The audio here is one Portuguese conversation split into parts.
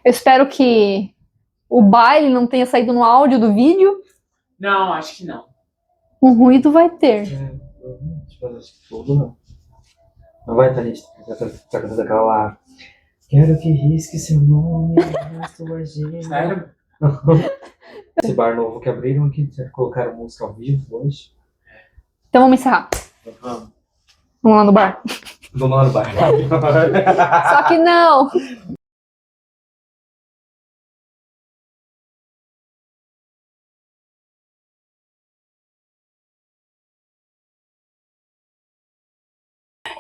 Eu espero que o baile não tenha saído no áudio do vídeo. Não, acho que não. Um ruído vai ter. Acho que tudo não. Não vai estar ali, tá cantando aquela lá. Quero que risque seu nome na sua agenda. Sério? Esse bar novo que abriram aqui, colocaram música ao vivo hoje. Então vamos encerrar. Vamos. Vamos lá no bar. Vamos lá no bar. Só que não.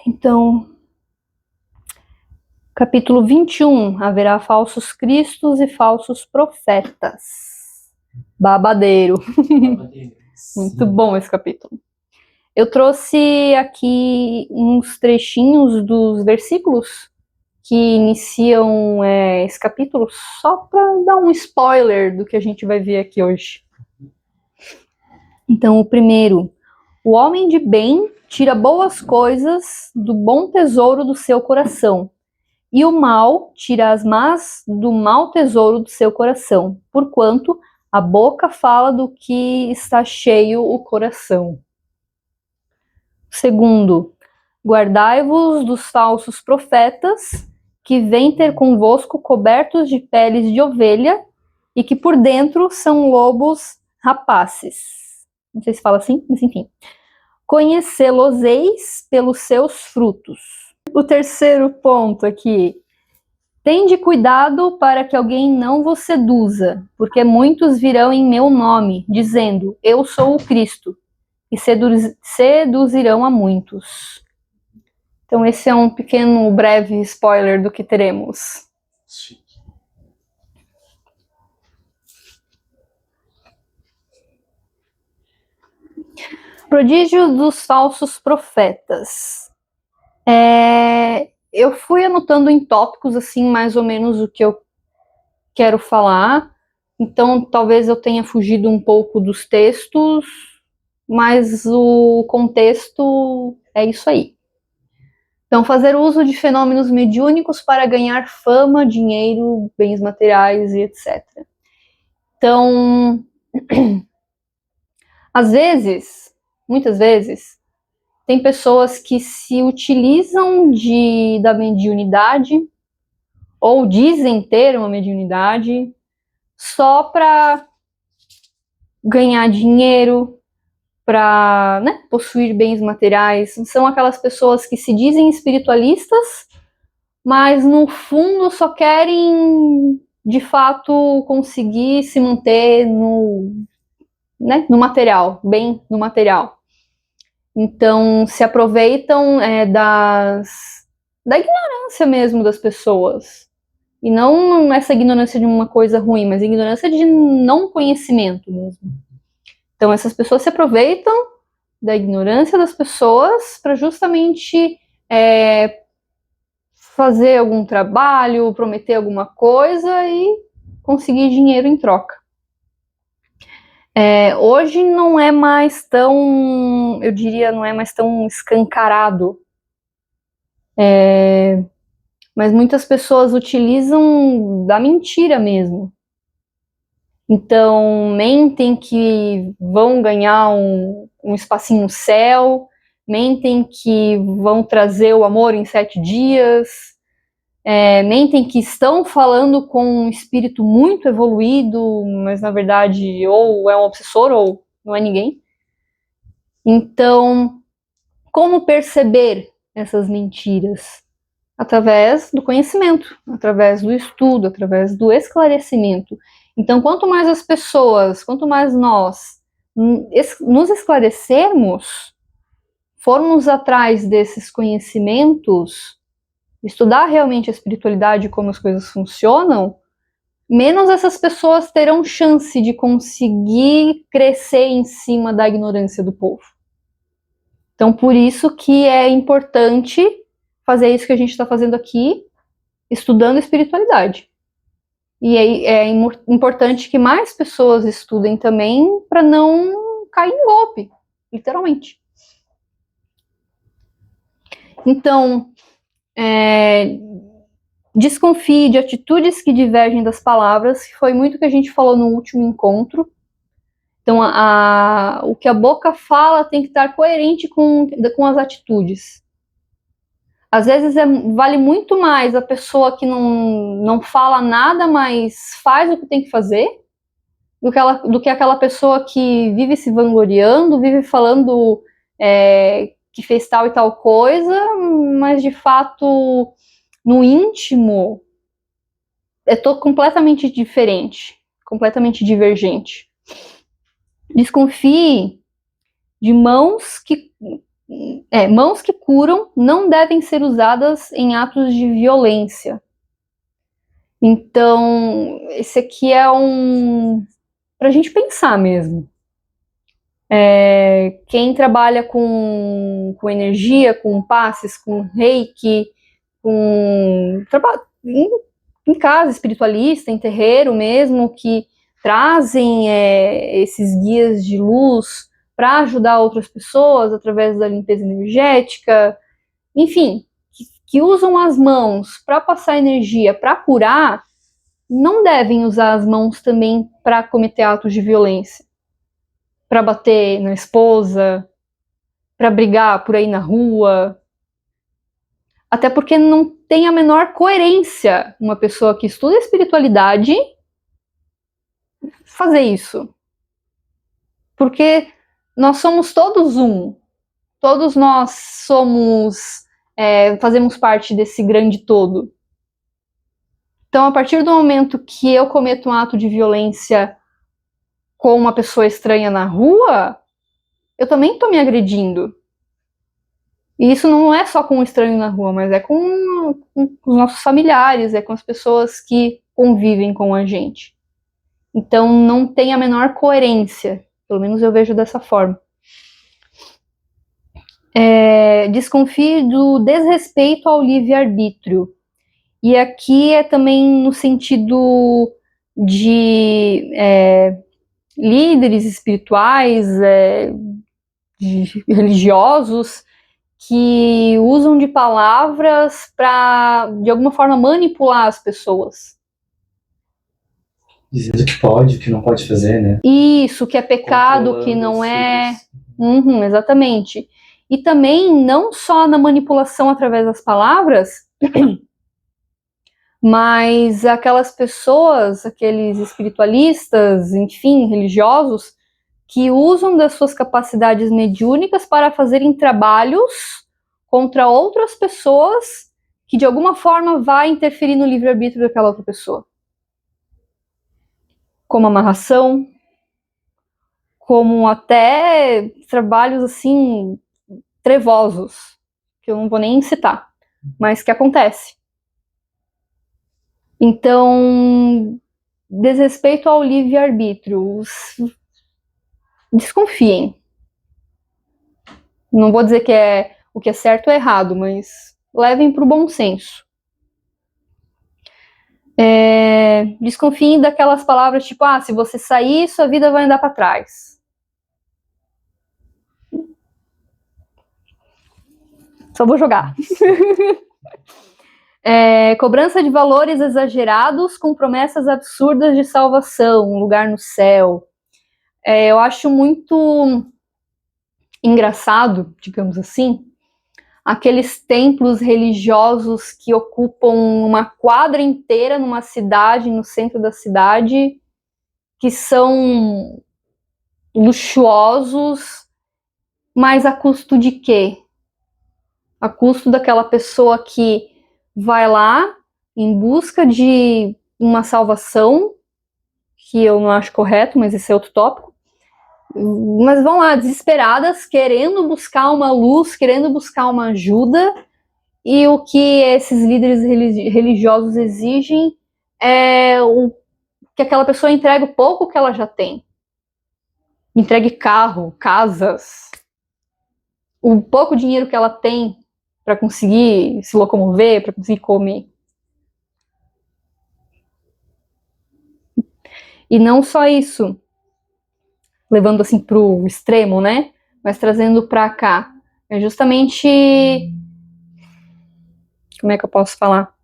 Então, capítulo 21, haverá falsos cristos e falsos profetas. Babadeiro. Muito bom esse capítulo. Eu trouxe aqui uns trechinhos dos versículos que iniciam esse capítulo, só para dar um spoiler do que a gente vai ver aqui hoje. Então, o primeiro: o homem de bem tira boas coisas do bom tesouro do seu coração, e o mal tira as más do mau tesouro do seu coração, porquanto a boca fala do que está cheio o coração. Segundo: guardai-vos dos falsos profetas, que vêm ter convosco cobertos de peles de ovelha, e que por dentro são lobos rapaces. Não sei se fala assim, mas enfim. Conhecê-los-eis pelos seus frutos. O terceiro ponto aqui: tende cuidado para que alguém não vos seduza, porque muitos virão em meu nome, dizendo, eu sou o Cristo, e seduzirão a muitos. Então esse é um pequeno, breve spoiler do que teremos. Prodígio dos falsos profetas. Eu fui anotando em tópicos, assim, mais ou menos o que eu quero falar. Então, talvez eu tenha fugido um pouco dos textos, mas o contexto é isso aí. Então, fazer uso de fenômenos mediúnicos para ganhar fama, dinheiro, bens materiais e etc. Então, às vezes, muitas vezes, tem pessoas que se utilizam da mediunidade ou dizem ter uma mediunidade só para ganhar dinheiro, para possuir bens materiais. São aquelas pessoas que se dizem espiritualistas, mas no fundo só querem, de fato, conseguir se manter no material, bem no material. Então, se aproveitam da ignorância mesmo das pessoas. E não essa ignorância de uma coisa ruim, mas ignorância de não conhecimento mesmo. Então, essas pessoas se aproveitam da ignorância das pessoas para justamente fazer algum trabalho, prometer alguma coisa e conseguir dinheiro em troca. Hoje não é mais tão, eu diria, não é mais tão escancarado. Mas muitas pessoas utilizam da mentira mesmo. Então, mentem que vão ganhar um espacinho no céu, mentem que vão trazer o amor em 7 dias, mentem que estão falando com um espírito muito evoluído, mas na verdade ou é um obsessor ou não é ninguém. Então, como perceber essas mentiras? Através do conhecimento, através do estudo, através do esclarecimento. Então, quanto mais as pessoas, quanto mais nós nos esclarecermos, formos atrás desses conhecimentos, estudar realmente a espiritualidade e como as coisas funcionam, menos essas pessoas terão chance de conseguir crescer em cima da ignorância do povo. Então, por isso que é importante fazer isso que a gente está fazendo aqui, estudando espiritualidade. E é importante que mais pessoas estudem também para não cair em golpe, literalmente. Então, Desconfie de atitudes que divergem das palavras, que foi muito o que a gente falou no último encontro. Então, o que a boca fala tem que estar coerente com as atitudes. Às vezes vale muito mais a pessoa que não fala nada, mas faz o que tem que fazer, do que aquela pessoa que vive se vangloriando, vive falando que fez tal e tal coisa, mas de fato, no íntimo, é completamente diferente, completamente divergente. Desconfie de mãos que curam não devem ser usadas em atos de violência. Então, esse aqui é pra gente pensar mesmo. Quem trabalha com energia, com passes, com reiki, em casa espiritualista, em terreiro mesmo, que trazem esses guias de luz para ajudar outras pessoas através da limpeza energética, enfim, que usam as mãos para passar energia, para curar, não devem usar as mãos também para cometer atos de violência, para bater na esposa, para brigar por aí na rua. Até porque não tem a menor coerência uma pessoa que estuda espiritualidade fazer isso. Porque nós somos todos um. Todos nós fazemos parte desse grande todo. Então, a partir do momento que eu cometo um ato de violência com uma pessoa estranha na rua, eu também estou me agredindo. E isso não é só com um estranho na rua, mas é com os nossos familiares, é com as pessoas que convivem com a gente. Então, não tem a menor coerência. Pelo menos eu vejo dessa forma. Desconfie do desrespeito ao livre-arbítrio. E aqui é também no sentido de líderes espirituais, religiosos, que usam de palavras para, de alguma forma, manipular as pessoas. Dizendo o que pode, o que não pode fazer, né? Isso, que é pecado, que não é... exatamente. E também, não só na manipulação através das palavras, mas aquelas pessoas, aqueles espiritualistas, enfim, religiosos, que usam das suas capacidades mediúnicas para fazerem trabalhos contra outras pessoas que de alguma forma vai interferir no livre-arbítrio daquela outra pessoa. Como amarração, como até trabalhos assim trevosos, que eu não vou nem citar, mas que acontece. Então, desrespeito ao livre-arbítrio, desconfiem. Não vou dizer que o que é certo ou errado, mas levem para o bom senso. Desconfiem daquelas palavras tipo, se você sair, sua vida vai andar para trás. Só vou jogar. Cobrança de valores exagerados com promessas absurdas de salvação, um lugar no céu. Eu acho muito engraçado, digamos assim, aqueles templos religiosos que ocupam uma quadra inteira numa cidade, no centro da cidade, que são luxuosos, mas a custo de quê? A custo daquela pessoa que vai lá em busca de uma salvação, que eu não acho correto, mas esse é outro tópico, mas vão lá desesperadas, querendo buscar uma luz, querendo buscar uma ajuda, e o que esses líderes religiosos exigem é que aquela pessoa entregue o pouco que ela já tem. Entregue carro, casas, o pouco dinheiro que ela tem para conseguir se locomover, para conseguir comer. E não só isso, levando assim para o extremo, né? Mas trazendo para cá. É justamente... Como é que eu posso falar?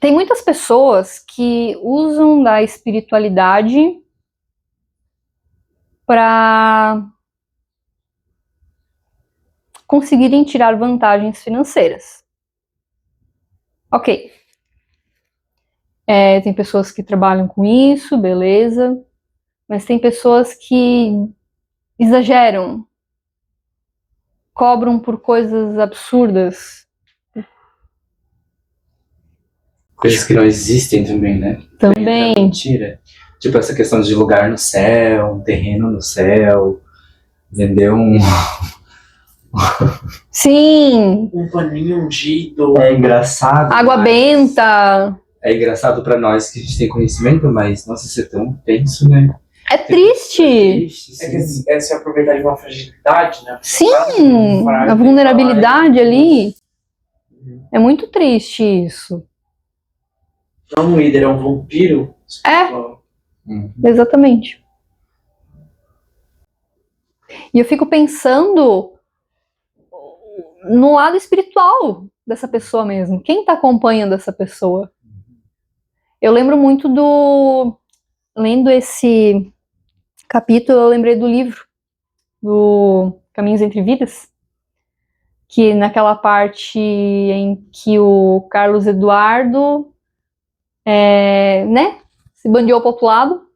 Tem muitas pessoas que usam da espiritualidade para conseguirem tirar vantagens financeiras. Ok. Tem pessoas que trabalham com isso, beleza. Mas tem pessoas que exageram, cobram por coisas absurdas. Coisas que não existem também, né? Também. Mentira. Tipo essa questão de lugar no céu, um terreno no céu, vender um... Sim! Um paninho ungido. É engraçado. Água benta. É engraçado pra nós que a gente tem conhecimento, mas nossa, isso é tão tenso, né? É triste. Triste, É que é se aproveitar de uma fragilidade, né? Sim, a vulnerabilidade ali. É muito triste isso. Não é um líder, é um vampiro. Exatamente. E eu fico pensando no lado espiritual dessa pessoa mesmo. Quem está acompanhando essa pessoa? Eu lembro muito lendo esse capítulo, eu lembrei do livro, do Caminhos Entre Vidas, que naquela parte em que o Carlos Eduardo se bandeou para o outro lado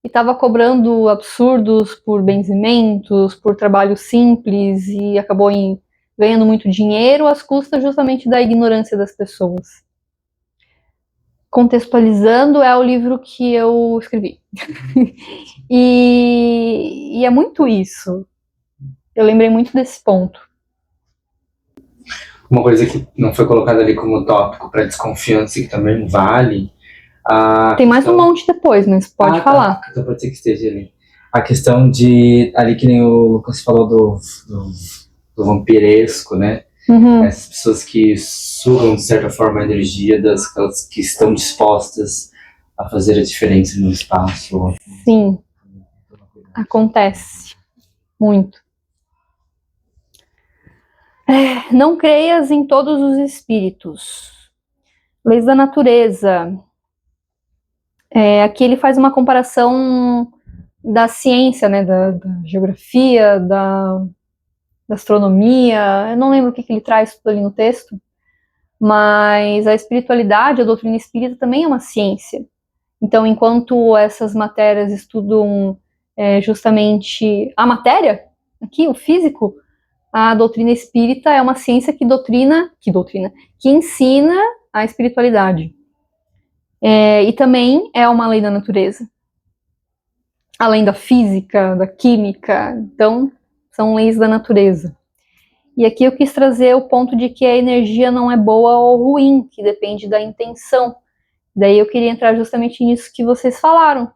e estava cobrando absurdos por benzimentos, por trabalho simples e acabou ganhando muito dinheiro às custas justamente da ignorância das pessoas. Contextualizando, é o livro que eu escrevi. E é muito isso. Eu lembrei muito desse ponto. Uma coisa que não foi colocada ali como tópico para desconfiança e que também vale. Tem mais um monte depois, mas pode falar. Tá. Então pode ser que esteja ali. A questão de, ali que nem o Lucas falou do vampiresco, né? Uhum. Essas pessoas que sugam, de certa forma, a energia das que estão dispostas a fazer a diferença no espaço. Sim, acontece muito. Não creias em todos os espíritos. Leis da natureza. Aqui ele faz uma comparação da ciência, né, da geografia, da astronomia. Eu não lembro o que ele traz tudo ali no texto, mas a espiritualidade, a doutrina espírita também é uma ciência. Então, enquanto essas matérias estudam justamente a matéria, aqui, o físico, a doutrina espírita é uma ciência que ensina a espiritualidade. E também é uma lei da natureza. Além da física, da química, então são leis da natureza. E aqui eu quis trazer o ponto de que a energia não é boa ou ruim, que depende da intenção. Daí eu queria entrar justamente nisso que vocês falaram,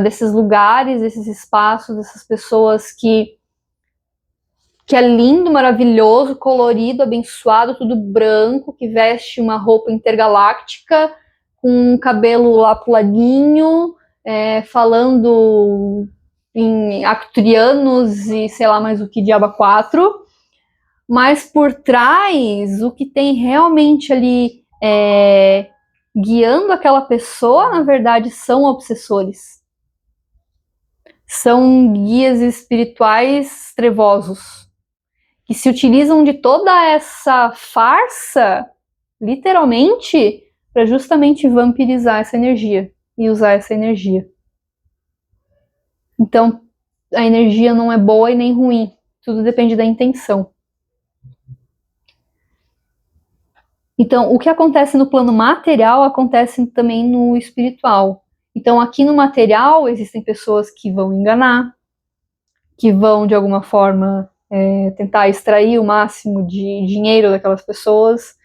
desses lugares, desses espaços, dessas pessoas que é lindo, maravilhoso, colorido, abençoado, tudo branco, que veste uma roupa intergaláctica, com um cabelo lá pro ladinho, falando em arcturianos e sei lá mais o que diabo 4, mas por trás, o que tem realmente ali guiando aquela pessoa, na verdade, são obsessores. São guias espirituais trevosos, que se utilizam de toda essa farsa, literalmente, para justamente vampirizar essa energia e usar essa energia. Então, a energia não é boa e nem ruim, tudo depende da intenção. Então, o que acontece no plano material acontece também no espiritual. Então, aqui no material, existem pessoas que vão enganar, que vão, de alguma forma, tentar extrair o máximo de dinheiro daquelas pessoas.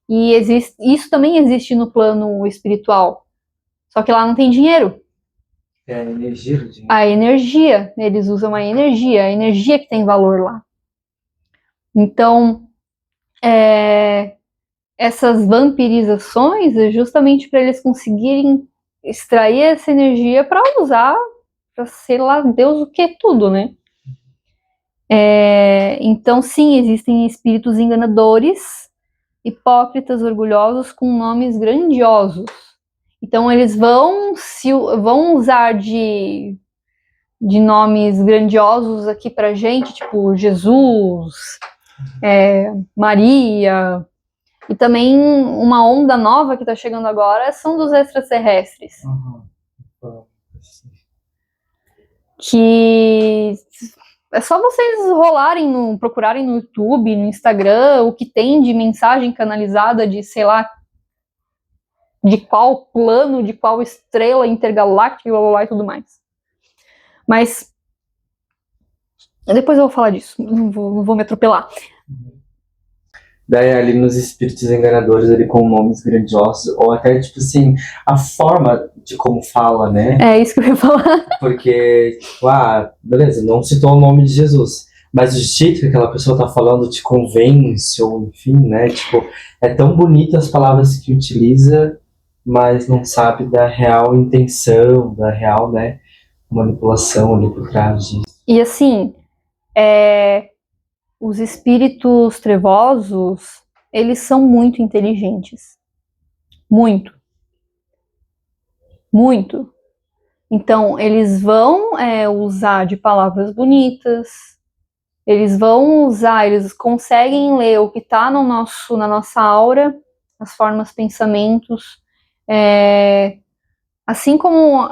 E isso também existe no plano espiritual. Só que lá não tem dinheiro. É a energia do dinheiro. A energia, eles usam a energia que tem valor lá. Então, essas vampirizações é justamente para eles conseguirem extrair essa energia para usar, para sei lá, Deus o que tudo, né? Então, sim, existem espíritos enganadores, hipócritas, orgulhosos, com nomes grandiosos. Então eles vão usar de nomes grandiosos aqui pra gente, tipo Jesus, Maria, e também uma onda nova que tá chegando agora são dos extraterrestres. Que é só vocês procurarem no YouTube, no Instagram, o que tem de mensagem canalizada de, sei lá, de qual plano, de qual estrela intergaláctica, blá, blá, blá, e tudo mais. Mas depois eu vou falar disso, não vou me atropelar. Daí ali nos espíritos enganadores, ali com nomes grandiosos, ou até, tipo assim, a forma de como fala, né? É isso que eu ia falar. Porque, tipo, beleza, não citou o nome de Jesus, mas o jeito que aquela pessoa tá falando te convence, ou enfim, né? Tipo, é tão bonita as palavras que utiliza, mas não sabe da real intenção, da real, né, manipulação ali por trás disso. E assim, os espíritos trevosos, eles são muito inteligentes. Muito. Muito. Então, eles vão usar de palavras bonitas, eles conseguem ler o que está na nossa aura, as formas, pensamentos. Assim como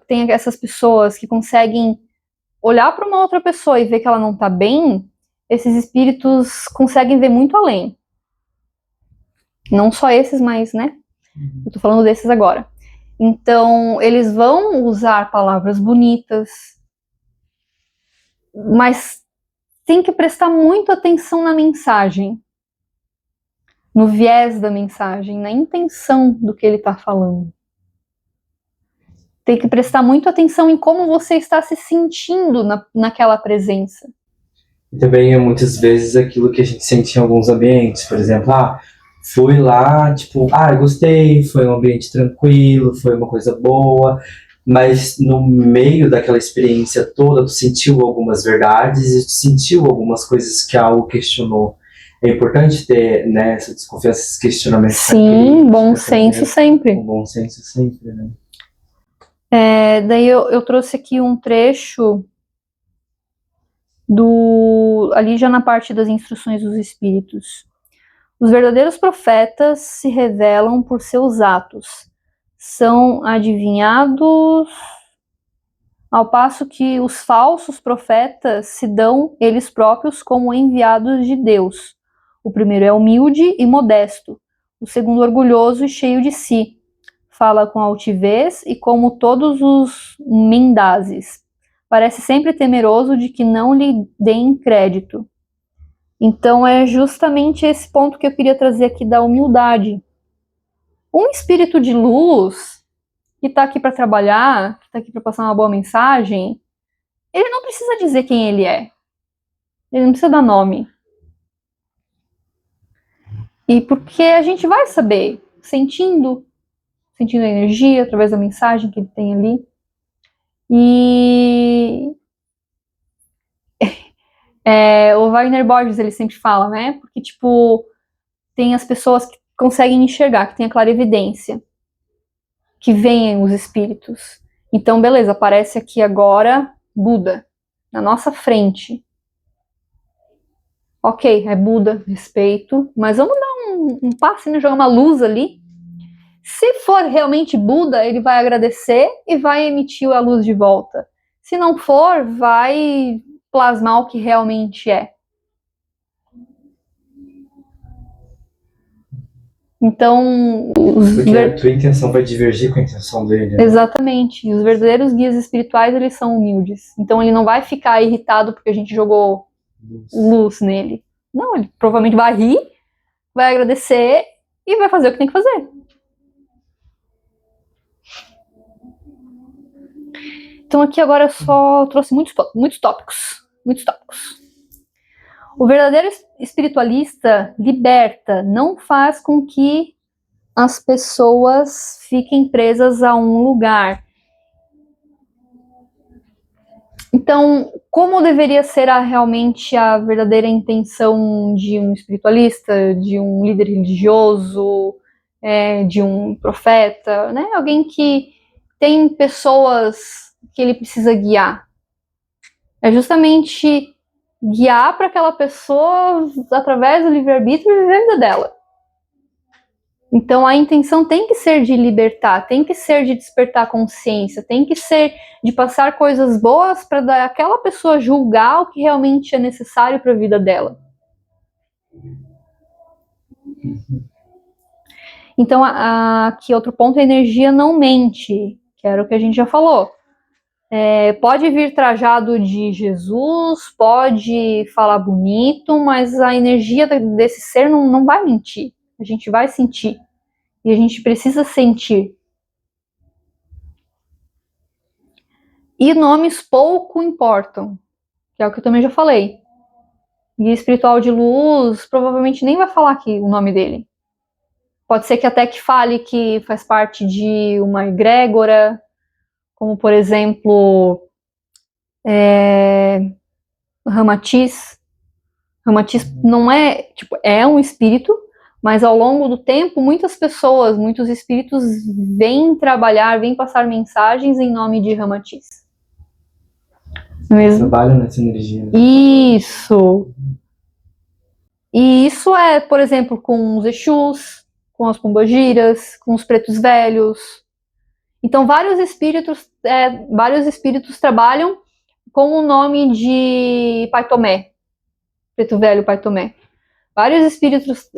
tem essas pessoas que conseguem olhar para uma outra pessoa e ver que ela não está bem, esses espíritos conseguem ver muito além. Não só esses, mas, né? Eu tô falando desses agora. Então, eles vão usar palavras bonitas, mas tem que prestar muita atenção na mensagem, no viés da mensagem, na intenção do que ele está falando. Tem que prestar muito atenção em como você está se sentindo naquela presença. E também é muitas vezes aquilo que a gente sente em alguns ambientes, por exemplo, fui lá, tipo, gostei, foi um ambiente tranquilo, foi uma coisa boa, mas no meio daquela experiência toda, tu sentiu algumas verdades e tu sentiu algumas coisas que algo questionou. É importante ter, né, essa desconfiança, esses questionamentos. Sim, bom senso sempre. Um bom senso sempre, né? Daí eu trouxe aqui um trecho ali já na parte das instruções dos espíritos. Os verdadeiros profetas se revelam por seus atos, são adivinhados, ao passo que os falsos profetas se dão eles próprios como enviados de Deus. O primeiro é humilde e modesto, o segundo orgulhoso e cheio de si. Fala com altivez e como todos os mendazes. Parece sempre temeroso de que não lhe deem crédito. Então é justamente esse ponto que eu queria trazer aqui da humildade. Um espírito de luz que está aqui para trabalhar, que está aqui para passar uma boa mensagem, ele não precisa dizer quem ele é. Ele não precisa dar nome. E porque a gente vai saber, sentindo a energia através da mensagem que ele tem ali. E o Wagner Borges, ele sempre fala, né? Porque, tipo, tem as pessoas que conseguem enxergar, que tem a clarividência, que veem os espíritos. Então, beleza, aparece aqui agora Buda, na nossa frente. Ok, é Buda, respeito, mas vamos dar um passe, né? Jogar uma luz ali. Se for realmente Buda, ele vai agradecer e vai emitir a luz de volta. Se não for, vai plasmar o que realmente é. Então, porque a tua intenção vai divergir com a intenção dele. Né? Exatamente. E os verdadeiros guias espirituais, eles são humildes. Então, ele não vai ficar irritado porque a gente jogou luz nele. Não, ele provavelmente vai rir, vai agradecer e vai fazer o que tem que fazer. Então, aqui agora eu só trouxe muitos tópicos. O verdadeiro espiritualista liberta, não faz com que as pessoas fiquem presas a um lugar. Então, como deveria ser realmente a verdadeira intenção de um espiritualista, de um líder religioso, de um profeta, né? Alguém que tem pessoas que ele precisa guiar. É justamente guiar para aquela pessoa, através do livre-arbítrio, viver a vida dela. Então a intenção tem que ser de libertar, tem que ser de despertar a consciência, tem que ser de passar coisas boas para aquela pessoa julgar o que realmente é necessário para a vida dela. Então aqui outro ponto, a energia não mente, que era o que a gente já falou. Pode vir trajado de Jesus, pode falar bonito, mas a energia desse ser não vai mentir. A gente vai sentir. E a gente precisa sentir. E nomes pouco importam, que é o que eu também já falei. Guia espiritual de luz provavelmente nem vai falar aqui o nome dele. Pode ser que até que fale que faz parte de uma egrégora, como por exemplo Ramatiz. Ramatiz não é, tipo, é um espírito, mas ao longo do tempo muitas pessoas, muitos espíritos vêm trabalhar, vêm passar mensagens em nome de Ramatiz. Trabalham nessa energia. Isso. E isso é, por exemplo, com os Exus, com as pombagiras, com os pretos velhos. Então vários espíritos trabalham com o nome de Pai Tomé, preto velho Pai Tomé. Vários espíritos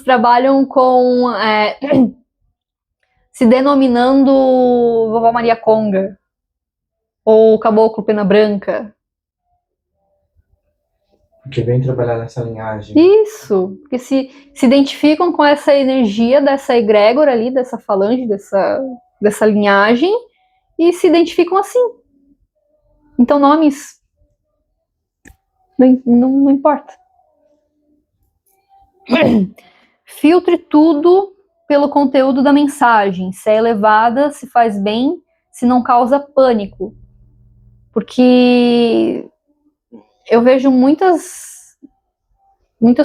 trabalham com se denominando Vovó Maria Conga ou Caboclo Pena Branca. Porque vem trabalhar nessa linhagem. Isso, porque se identificam com essa energia dessa egrégora ali, dessa falange, dessa linhagem, e se identificam assim. Então nomes não importa. Filtre tudo pelo conteúdo da mensagem. Se é elevada, se faz bem, se não causa pânico. Porque eu vejo muitas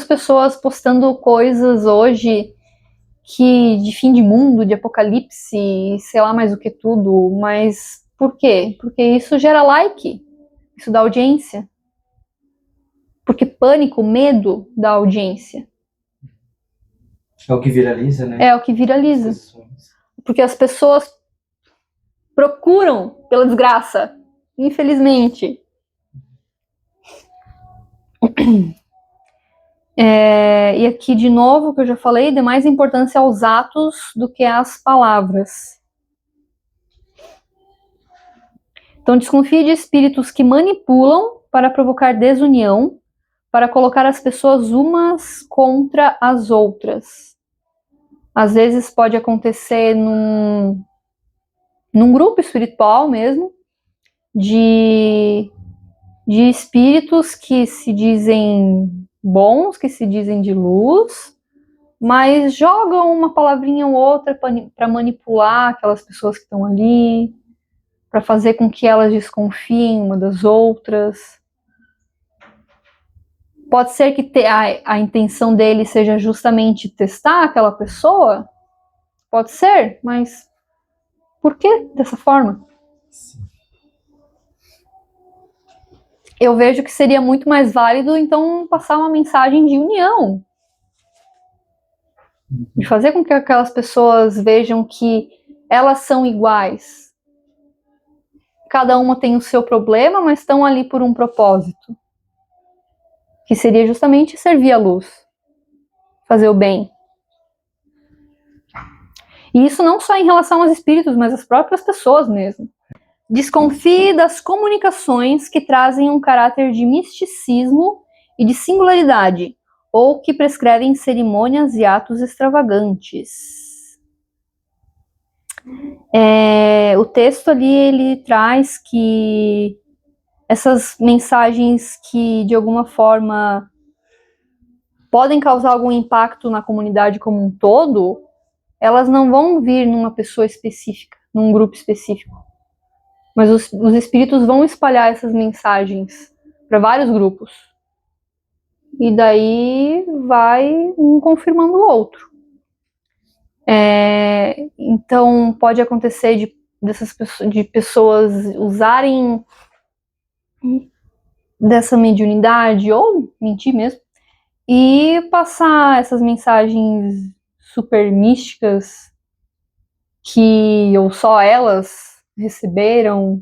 pessoas postando coisas hoje que de fim de mundo, de apocalipse, sei lá mais o que tudo. Mas por quê? Porque isso gera like, isso dá audiência. Porque pânico, medo dá audiência. É o que viraliza, né? É o que viraliza. Porque as pessoas procuram pela desgraça, infelizmente. E aqui, de novo, que eu já falei, dê mais importância aos atos do que às palavras. Então, desconfie de espíritos que manipulam para provocar desunião, para colocar as pessoas umas contra as outras. Às vezes pode acontecer num grupo espiritual mesmo, de espíritos que se dizem bons, que se dizem de luz, mas jogam uma palavrinha ou outra para manipular aquelas pessoas que estão ali, para fazer com que elas desconfiem uma das outras. Pode ser que a intenção dele seja justamente testar aquela pessoa? Pode ser, mas por que dessa forma? Sim. Eu vejo que seria muito mais válido, então, passar uma mensagem de união. De fazer com que aquelas pessoas vejam que elas são iguais. Cada uma tem o seu problema, mas estão ali por um propósito. Que seria justamente servir a luz. Fazer o bem. E isso não só em relação aos espíritos, mas às próprias pessoas mesmo. Desconfie das comunicações que trazem um caráter de misticismo e de singularidade, ou que prescrevem cerimônias e atos extravagantes. O texto ali, ele traz que essas mensagens que, de alguma forma, podem causar algum impacto na comunidade como um todo, elas não vão vir numa pessoa específica, num grupo específico. Mas os espíritos vão espalhar essas mensagens para vários grupos. E daí vai um confirmando o outro. Então pode acontecer de pessoas usarem dessa mediunidade, ou mentir mesmo, e passar essas mensagens super místicas que ou só elas receberam,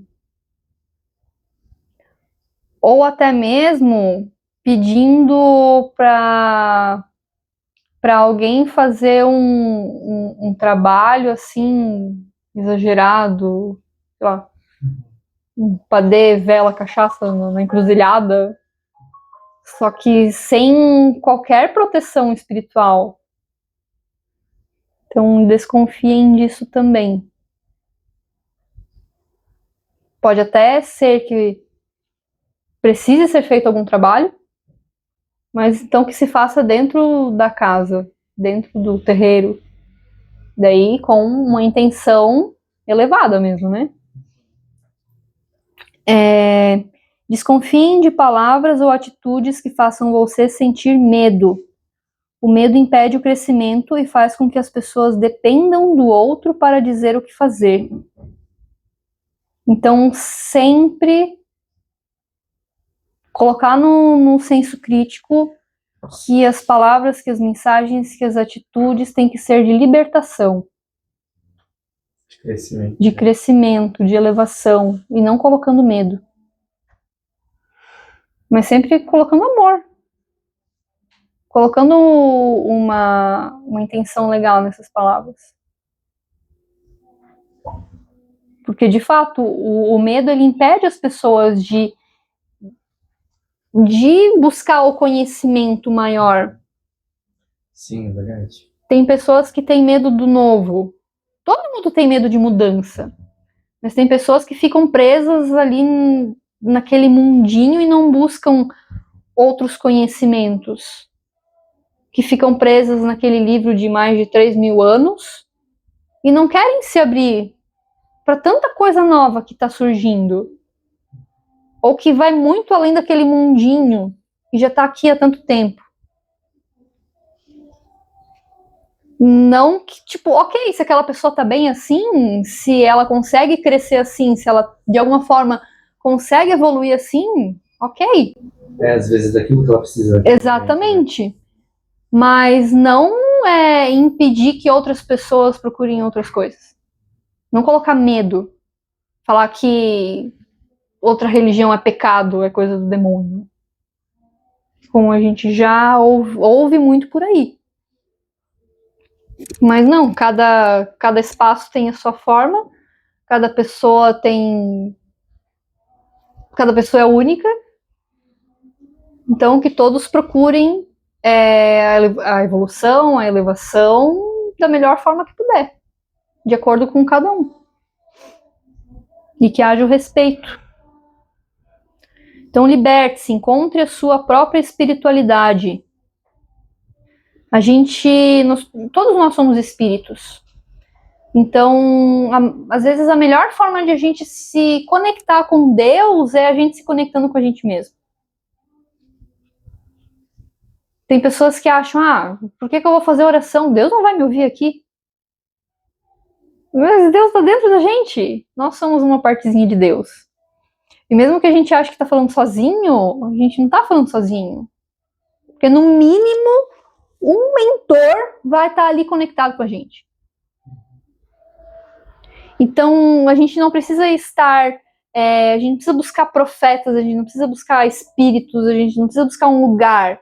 ou até mesmo pedindo para alguém fazer um trabalho assim exagerado, sei lá, padê, vela, cachaça na encruzilhada, só que sem qualquer proteção espiritual. Então desconfiem disso também. Pode até ser que precise ser feito algum trabalho, mas então que se faça dentro da casa, dentro do terreiro, daí com uma intenção elevada mesmo, né? Desconfiem de palavras ou atitudes que façam você sentir medo. O medo impede o crescimento e faz com que as pessoas dependam do outro para dizer o que fazer. Então, sempre colocar no senso crítico que as palavras, que as mensagens, que as atitudes têm que ser de libertação, de crescimento, de elevação, e não colocando medo. Mas sempre colocando amor. Colocando uma intenção legal nessas palavras. Porque, de fato, o medo ele impede as pessoas de buscar o conhecimento maior. Sim, é verdade. Tem pessoas que têm medo do novo. Todo mundo tem medo de mudança. Mas tem pessoas que ficam presas ali naquele mundinho e não buscam outros conhecimentos. Que ficam presas naquele livro de mais de 3.000 anos e não querem se abrir para tanta coisa nova que está surgindo. Ou que vai muito além daquele mundinho e já está aqui há tanto tempo. Não que, tipo, ok, se aquela pessoa tá bem assim, se ela consegue crescer assim, se ela, de alguma forma, consegue evoluir assim, ok. Às vezes daquilo que ela precisa. Exatamente. Né? Mas não impedir que outras pessoas procurem outras coisas. Não colocar medo. Falar que outra religião é pecado, é coisa do demônio. Como a gente já ouve muito por aí. Mas não, cada espaço tem a sua forma, cada pessoa é única, então que todos procurem a evolução, a elevação da melhor forma que puder, de acordo com cada um. E que haja o respeito. Então liberte-se, encontre a sua própria espiritualidade. Todos nós somos espíritos. Então, às vezes a melhor forma de a gente se conectar com Deus é a gente se conectando com a gente mesmo. Tem pessoas que acham, por que eu vou fazer oração? Deus não vai me ouvir aqui. Mas Deus está dentro da gente. Nós somos uma partezinha de Deus. E mesmo que a gente ache que está falando sozinho, a gente não está falando sozinho. Porque no mínimo, um mentor vai estar ali conectado com a gente. Então, a gente não precisa estar... a gente não precisa buscar profetas, a gente não precisa buscar espíritos, a gente não precisa buscar um lugar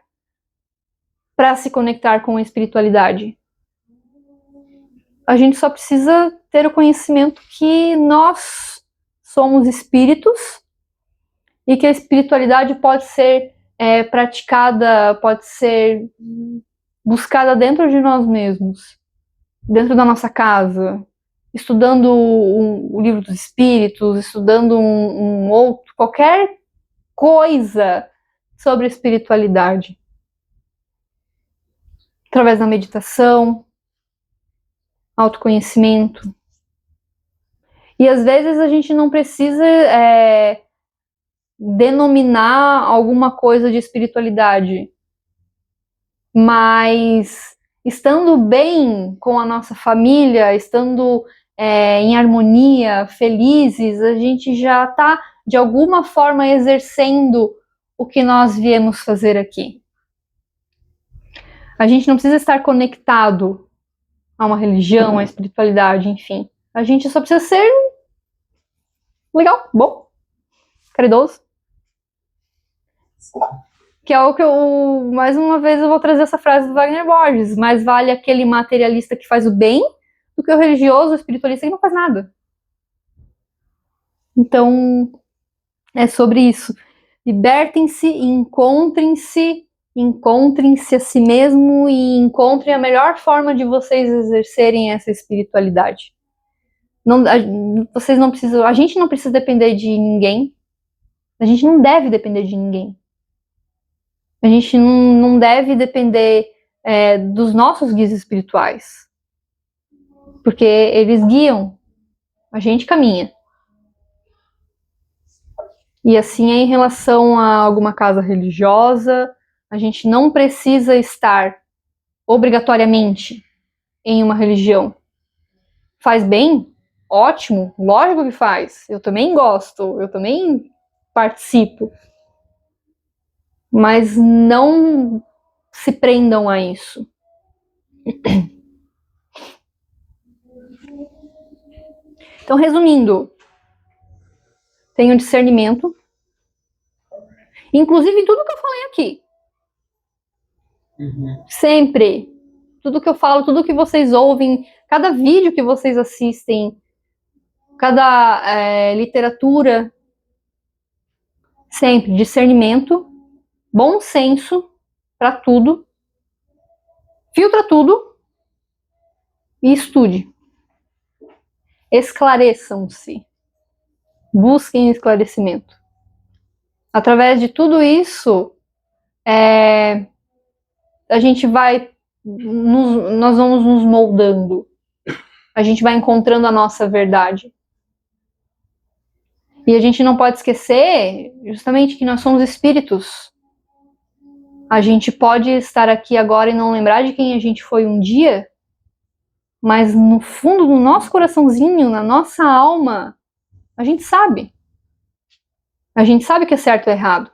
para se conectar com a espiritualidade. A gente só precisa ter o conhecimento que nós somos espíritos e que a espiritualidade pode ser praticada, pode ser buscada dentro de nós mesmos, dentro da nossa casa, estudando o livro dos espíritos, estudando qualquer coisa sobre espiritualidade. Através da meditação, autoconhecimento. E às vezes a gente não precisa denominar alguma coisa de espiritualidade, mas estando bem com a nossa família, estando em harmonia, felizes, a gente já está, de alguma forma, exercendo o que nós viemos fazer aqui. A gente não precisa estar conectado a uma religião, a espiritualidade, enfim. A gente só precisa ser legal, bom, caridoso. Que é o que eu, mais uma vez, eu vou trazer essa frase do Wagner Borges: mais vale aquele materialista que faz o bem do que o religioso, o espiritualista que não faz nada. Então, é sobre isso. Libertem-se, encontrem-se a si mesmo e encontrem a melhor forma de vocês exercerem essa espiritualidade. Não, vocês não precisam, a gente não precisa depender de ninguém. A gente não deve depender de ninguém. A gente não deve depender dos nossos guias espirituais. Porque eles guiam, a gente caminha. E assim é em relação a alguma casa religiosa. A gente não precisa estar obrigatoriamente em uma religião. Faz bem? Ótimo, lógico que faz. Eu também gosto, eu também participo. Mas não se prendam a isso. Então, resumindo, tenham discernimento, inclusive em tudo que eu falei aqui. Sempre. Tudo que eu falo, tudo que vocês ouvem, cada vídeo que vocês assistem, cada literatura, sempre discernimento, bom senso para tudo, filtra tudo e estude. Esclareçam-se. Busquem esclarecimento. Através de tudo isso, a gente nós vamos nos moldando. A gente vai encontrando a nossa verdade. E a gente não pode esquecer justamente que nós somos espíritos. A gente pode estar aqui agora e não lembrar de quem a gente foi um dia, mas no fundo do nosso coraçãozinho, na nossa alma, a gente sabe. A gente sabe que é certo ou errado.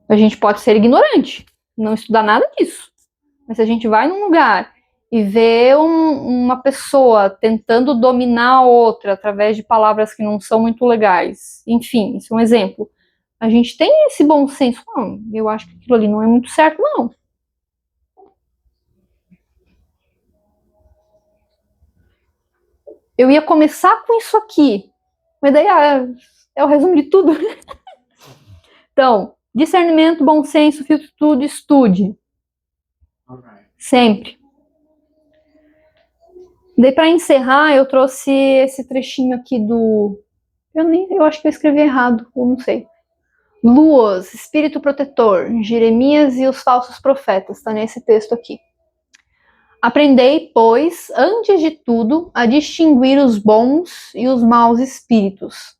A gente pode ser ignorante, não estudar nada disso. Mas se a gente vai num lugar e vê uma pessoa tentando dominar a outra através de palavras que não são muito legais, enfim, isso é um exemplo. A gente tem esse bom senso. Não, eu acho que aquilo ali não é muito certo, não. Eu ia começar com isso aqui, mas daí é o resumo de tudo. Então, discernimento, bom senso, filtro tudo, estude. Sempre. Daí, para encerrar, eu trouxe esse trechinho aqui do... Eu acho que eu escrevi errado, eu não sei. Luas, espírito protetor, Jeremias e os falsos profetas, está nesse texto aqui. Aprendei, pois, antes de tudo, a distinguir os bons e os maus espíritos,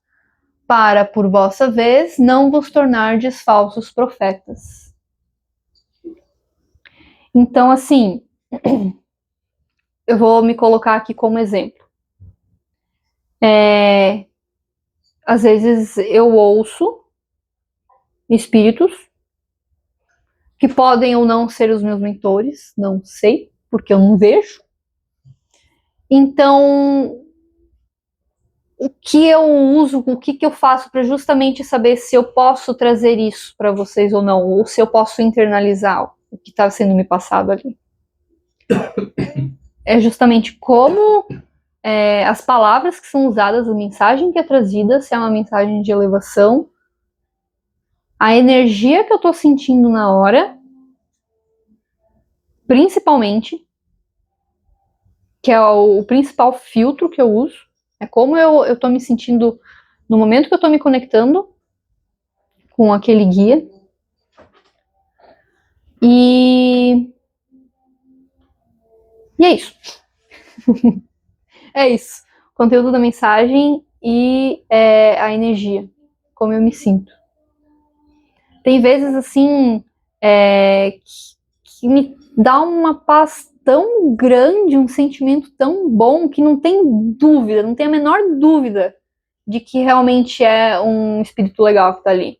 para, por vossa vez, não vos tornardes falsos profetas. Então, assim, eu vou me colocar aqui como exemplo. Às vezes eu ouço espíritos que podem ou não ser os meus mentores, não sei, porque eu não vejo. Então, o que eu uso, o que eu faço para justamente saber se eu posso trazer isso para vocês ou não, ou se eu posso internalizar o que está sendo me passado ali. É justamente como as palavras que são usadas, a mensagem que é trazida, se é uma mensagem de elevação, a energia que eu estou sentindo na hora, principalmente, que é o principal filtro que eu uso, é como eu estou me sentindo no momento que eu estou me conectando com aquele guia. E é isso. É isso. conteúdo da mensagem e a energia, como eu me sinto. Tem vezes, assim, que me dá uma paz tão grande, um sentimento tão bom, que não tem dúvida, não tem a menor dúvida de que realmente é um espírito legal que tá ali.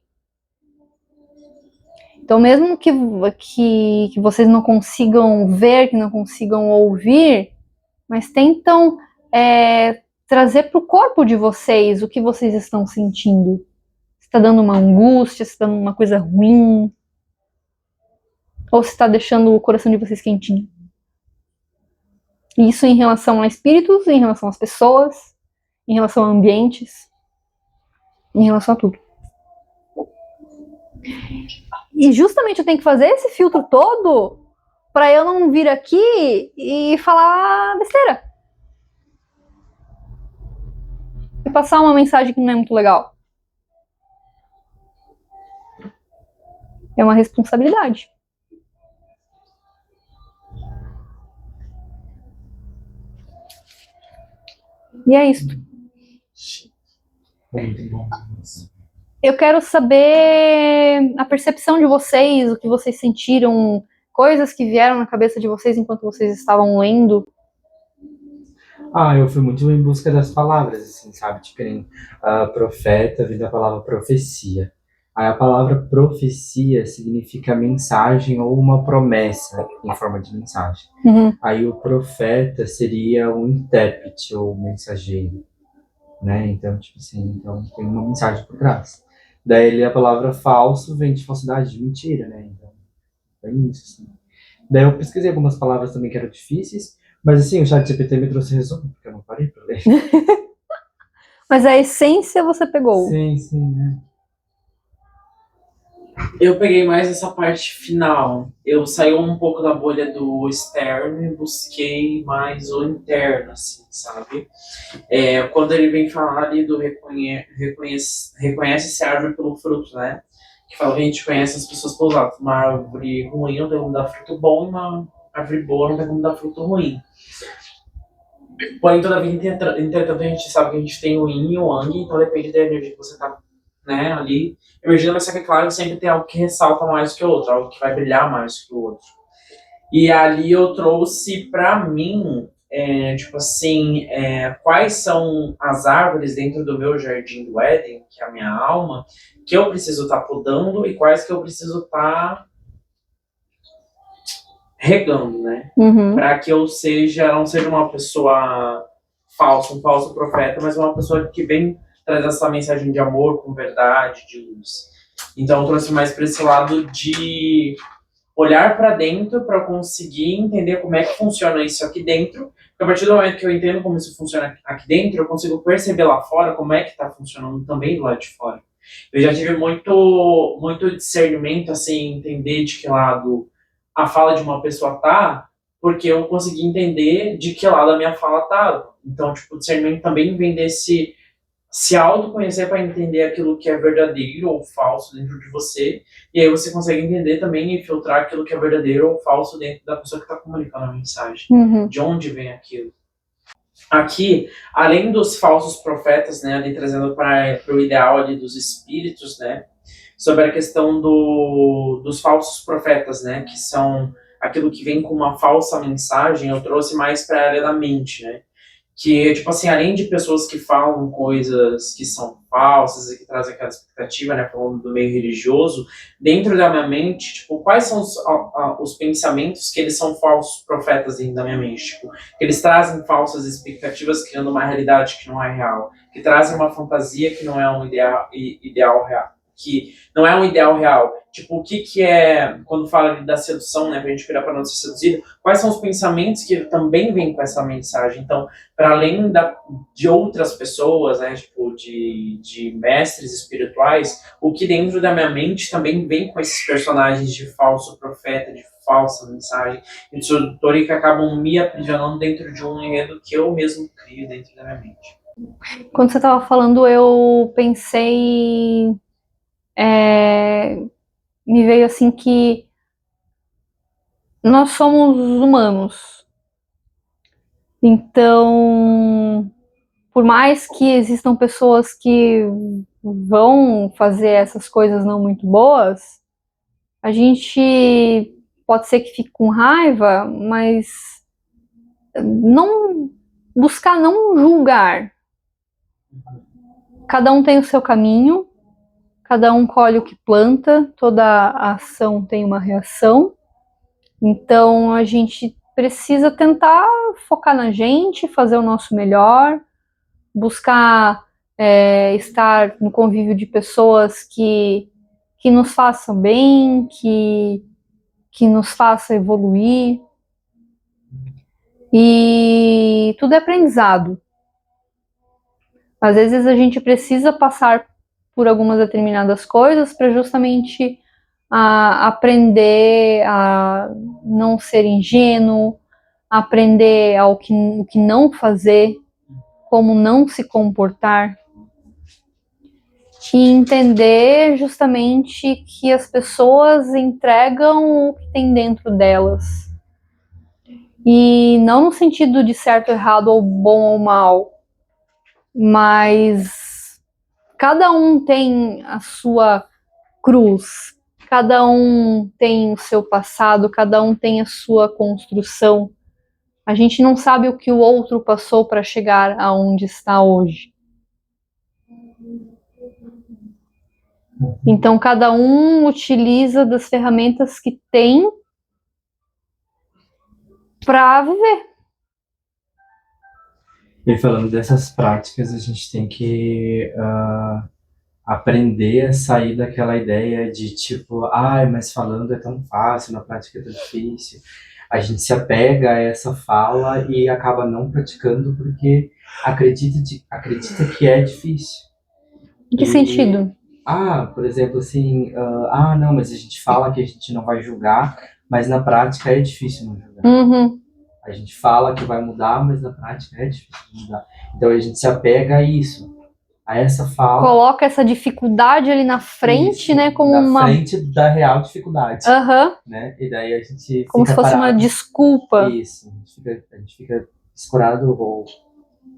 Então, mesmo que vocês não consigam ver, que não consigam ouvir, mas tentam trazer para o corpo de vocês o que vocês estão sentindo. Se está dando uma angústia, se está dando uma coisa ruim, ou se está deixando o coração de vocês quentinho. Isso em relação a espíritos, em relação às pessoas, em relação a ambientes, em relação a tudo. E justamente eu tenho que fazer esse filtro todo para eu não vir aqui e falar besteira. E passar uma mensagem que não é muito legal. É uma responsabilidade. E é isso. Muito bom. Eu quero saber a percepção de vocês, o que vocês sentiram, coisas que vieram na cabeça de vocês enquanto vocês estavam lendo. Eu fui muito em busca das palavras, assim, sabe? Tipo, nem profeta, vem da palavra profecia. Aí a palavra profecia significa mensagem ou uma promessa em forma de mensagem. Uhum. Aí o profeta seria o intérprete ou mensageiro, né? Então, tipo assim, tem uma mensagem por trás. Daí a palavra falso vem de falsidade, de mentira, né? Então, é isso, assim. Daí eu pesquisei algumas palavras também que eram difíceis, mas assim, o ChatGPT me trouxe resumo, porque eu não parei pra ler. Mas a essência você pegou. Sim, né? Eu peguei mais essa parte final. Eu saí um pouco da bolha do externo e busquei mais o interno, assim, sabe? Quando ele vem falar ali do reconhece-se a árvore pelo fruto, né? Que fala que a gente conhece as pessoas pelos atos. Uma árvore ruim não tem como dar fruto bom, e uma árvore boa não tem como dar fruto ruim. Porém, todavia, entretanto, a gente sabe que a gente tem o yin e o yang, então depende da energia que você tá, né, ali. Emergindo, mas só que, claro, sempre tem algo que ressalta mais que o outro, algo que vai brilhar mais que o outro. E ali eu trouxe pra mim, tipo assim, quais são as árvores dentro do meu jardim do Éden, que é a minha alma, que eu preciso estar podando e quais que eu preciso estar regando, né? Uhum. Para que eu não seja uma pessoa falsa, um falso profeta, mas uma pessoa que vem trazer essa mensagem de amor, com verdade, de luz. Então eu trouxe mais para esse lado de olhar para dentro para conseguir entender como é que funciona isso aqui dentro. Porque a partir do momento que eu entendo como isso funciona aqui dentro, eu consigo perceber lá fora como é que está funcionando também do lado de fora. Eu já tive muito discernimento, assim, entender de que lado a fala de uma pessoa tá, porque eu consegui entender de que lado a minha fala tá. Então, tipo, o discernimento também vem desse se autoconhecer para entender aquilo que é verdadeiro ou falso dentro de você, e aí você consegue entender também e filtrar aquilo que é verdadeiro ou falso dentro da pessoa que está comunicando a mensagem. Uhum. De onde vem aquilo? Aqui, além dos falsos profetas, né, ali trazendo para o ideal ali dos espíritos, né, sobre a questão dos falsos profetas, né, que são aquilo que vem com uma falsa mensagem, eu trouxe mais para a área da mente, né, que, tipo assim, além de pessoas que falam coisas que são falsas e que trazem aquela expectativa, né, falando do meio religioso, dentro da minha mente, tipo, quais são os pensamentos que eles são falsos profetas dentro da minha mente, tipo, que eles trazem falsas expectativas criando uma realidade que não é real, que trazem uma fantasia que não é um ideal real, que não é um ideal real. Tipo, o que é, quando fala da sedução, né, pra gente virar para não ser seduzido, quais são os pensamentos que também vêm com essa mensagem? Então, para além de outras pessoas, né, tipo, de mestres espirituais, o que dentro da minha mente também vem com esses personagens de falso profeta, de falsa mensagem, e de sedutor, e que acabam me aprisionando dentro de um enredo que eu mesmo crio dentro da minha mente. Quando você estava falando, eu pensei... me veio assim que nós somos humanos. Então, por mais que existam pessoas que vão fazer essas coisas não muito boas, a gente pode ser que fique com raiva, mas não buscar não julgar. Cada um tem o seu caminho, cada um colhe o que planta, toda ação tem uma reação. Então a gente precisa tentar focar na gente, fazer o nosso melhor, buscar estar no convívio de pessoas que nos façam bem, que nos façam evoluir. E tudo é aprendizado. Às vezes a gente precisa passar por algumas determinadas coisas para justamente aprender a não ser ingênuo, aprender o que não fazer, como não se comportar, e entender justamente que as pessoas entregam o que tem dentro delas. E não no sentido de certo, errado, ou bom ou mal, mas cada um tem a sua cruz, cada um tem o seu passado, cada um tem a sua construção. A gente não sabe o que o outro passou para chegar aonde está hoje. Então cada um utiliza das ferramentas que tem para viver. E falando dessas práticas, a gente tem que aprender a sair daquela ideia de tipo, mas falando é tão fácil, na prática é tão difícil. A gente se apega a essa fala e acaba não praticando porque acredita que é difícil. Em que sentido? Por exemplo, assim, não, mas a gente fala que a gente não vai julgar, mas na prática é difícil não julgar. Uhum. A gente fala que vai mudar, mas na prática é difícil de mudar. Então a gente se apega a isso, a essa fala. Coloca essa dificuldade ali na frente, isso, né? Como na frente da real dificuldade. Né? E daí a gente como fica se fosse parado. Uma desculpa. Isso, a gente fica escorado ou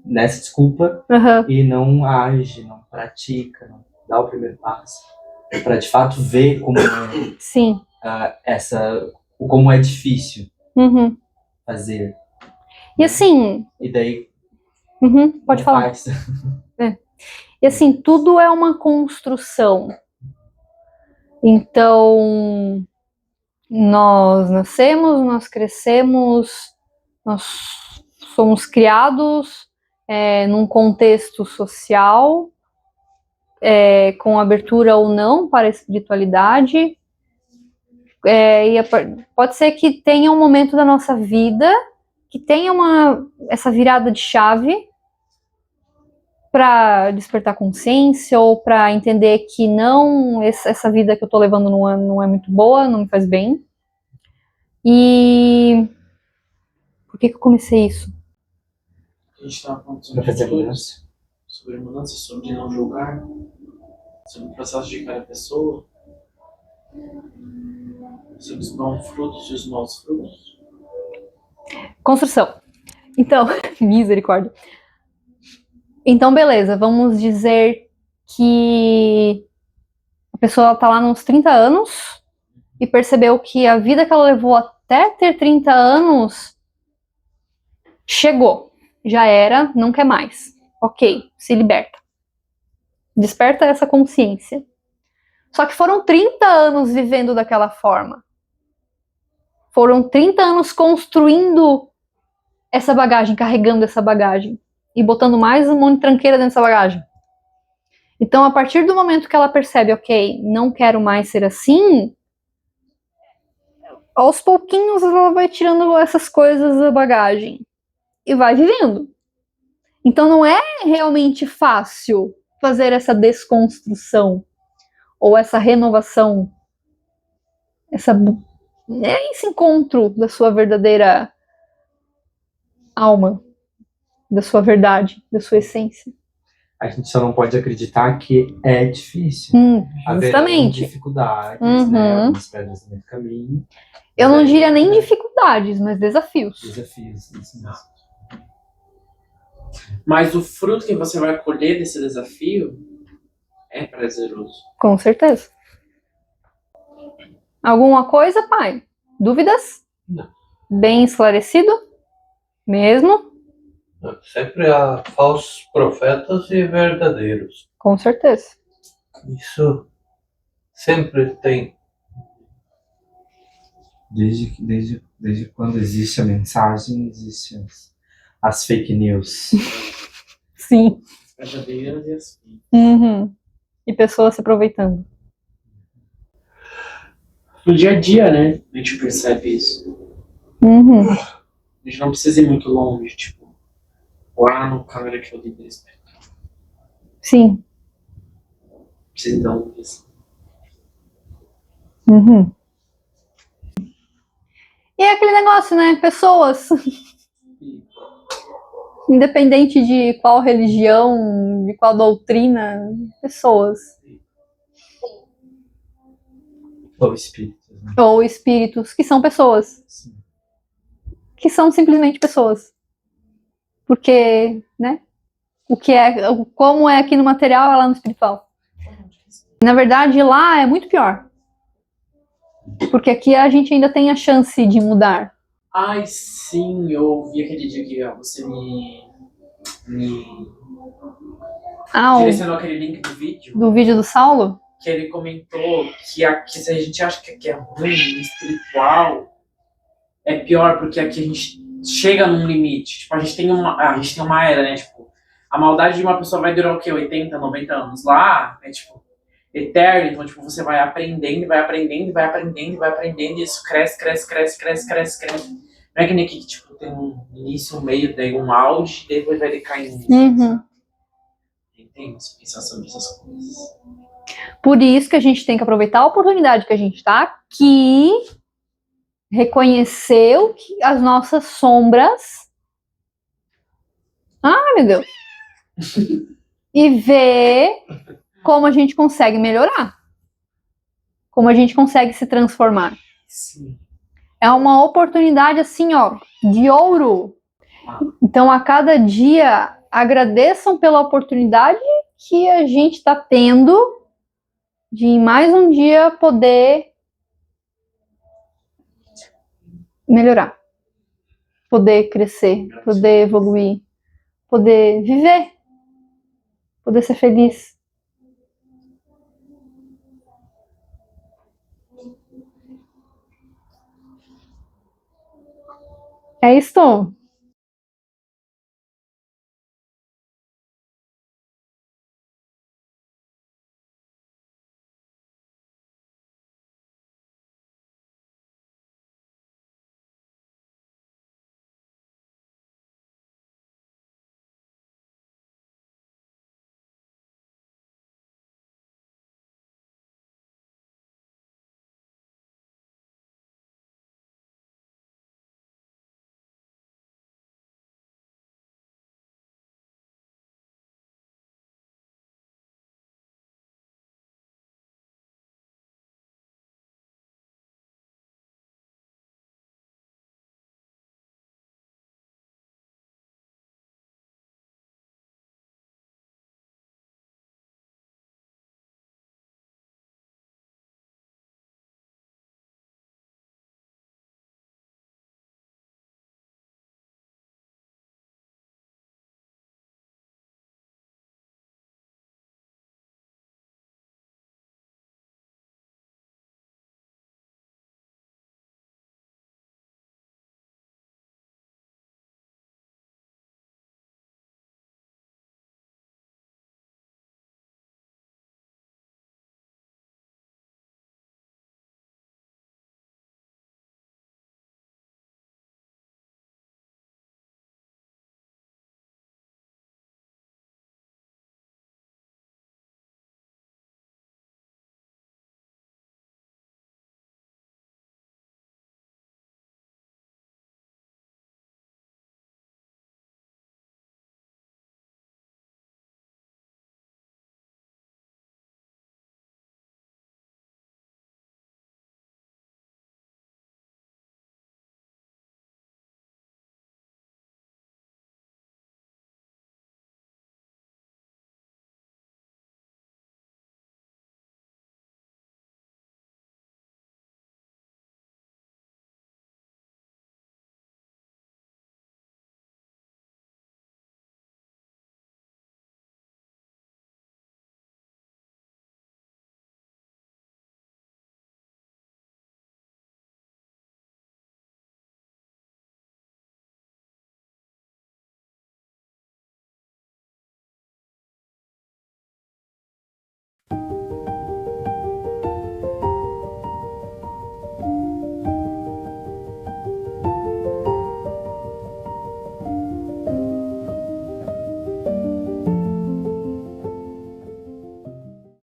nessa desculpa e não age, não pratica, não dá o primeiro passo. Para de fato ver como é. Sim. Como é difícil fazer. E assim. E daí. Pode falar. E assim, tudo é uma construção. Então, nós nascemos, nós crescemos, nós somos criados num contexto social, com abertura ou não para a espiritualidade. Pode ser que tenha um momento da nossa vida que tenha essa virada de chave para despertar consciência ou para entender que não, essa vida que eu tô levando não é muito boa, não me faz bem. E por que eu comecei isso? A gente estava falando sobre mudança, sobre não julgar, sobre o processo de cada pessoa, sobre os bons frutos e os maus frutos. Construção. Então, misericórdia. Então, beleza, vamos dizer que a pessoa tá lá nos 30 anos e percebeu que a vida que ela levou até ter 30 anos chegou, já era, não quer mais. Ok, se liberta. Desperta essa consciência. Só que foram 30 anos vivendo daquela forma. Foram 30 anos construindo essa bagagem, carregando essa bagagem. E botando mais um monte de tranqueira dentro dessa bagagem. Então, a partir do momento que ela percebe, ok, não quero mais ser assim, aos pouquinhos ela vai tirando essas coisas da bagagem. E vai vivendo. Então, não é realmente fácil fazer essa desconstrução. Ou essa renovação. Esse encontro da sua verdadeira alma. Da sua verdade, da sua essência. A gente só não pode acreditar que é difícil. Justamente. Dificuldades, né? Algumas pedras no caminho. Eu não diria nem dificuldades, mas desafios. Desafios, isso mesmo. Mas o fruto que você vai colher desse desafio é prazeroso. Com certeza. Alguma coisa, pai? Dúvidas? Não. Bem esclarecido? Mesmo? Sempre há falsos profetas e verdadeiros. Com certeza. Isso sempre tem. Desde quando existe a mensagem, existem as fake news. Sim. As verdadeiras e as fake. Uhum. E pessoas se aproveitando. No dia a dia, né? A gente percebe isso. Uhum. A gente não precisa ir muito longe, tipo, lá no câmera que eu dei desse. Sim. Precisa dar um isso. Uhum. E é aquele negócio, né? Pessoas. Independente de qual religião, de qual doutrina, pessoas. Ou espíritos, né? Ou espíritos, que são pessoas. Sim. Que são simplesmente pessoas. Porque, né? O que é, como é aqui no material, é lá no espiritual. Na verdade, lá é muito pior. Porque aqui a gente ainda tem a chance de mudar. Ai, sim, eu vi aquele dia que ó, você me direcionou aquele link do vídeo. Do vídeo do Saulo? Que ele comentou que aqui, se a gente acha que aqui é ruim, espiritual, é pior, porque aqui a gente chega num limite. Tipo, a gente tem uma era, né? Tipo, a maldade de uma pessoa vai durar o quê? 80, 90 anos. Lá é tipo eterno, então tipo, você vai aprendendo, vai aprendendo, vai aprendendo, vai aprendendo, e isso cresce, cresce, cresce, cresce, cresce, cresce. Não é que nem aqui que tipo, tem um início, um meio, daí um auge, depois vai decaindo. Uhum. Entende? Se pensar sobre essas coisas. Por isso que a gente tem que aproveitar a oportunidade que a gente está aqui, reconhecer as nossas sombras. Ai, meu Deus! E ver como a gente consegue melhorar. Como a gente consegue se transformar. Sim. É uma oportunidade assim, ó, de ouro. Então, a cada dia, agradeçam pela oportunidade que a gente está tendo de em mais um dia poder melhorar, poder crescer, poder evoluir, poder viver, poder ser feliz. É isso.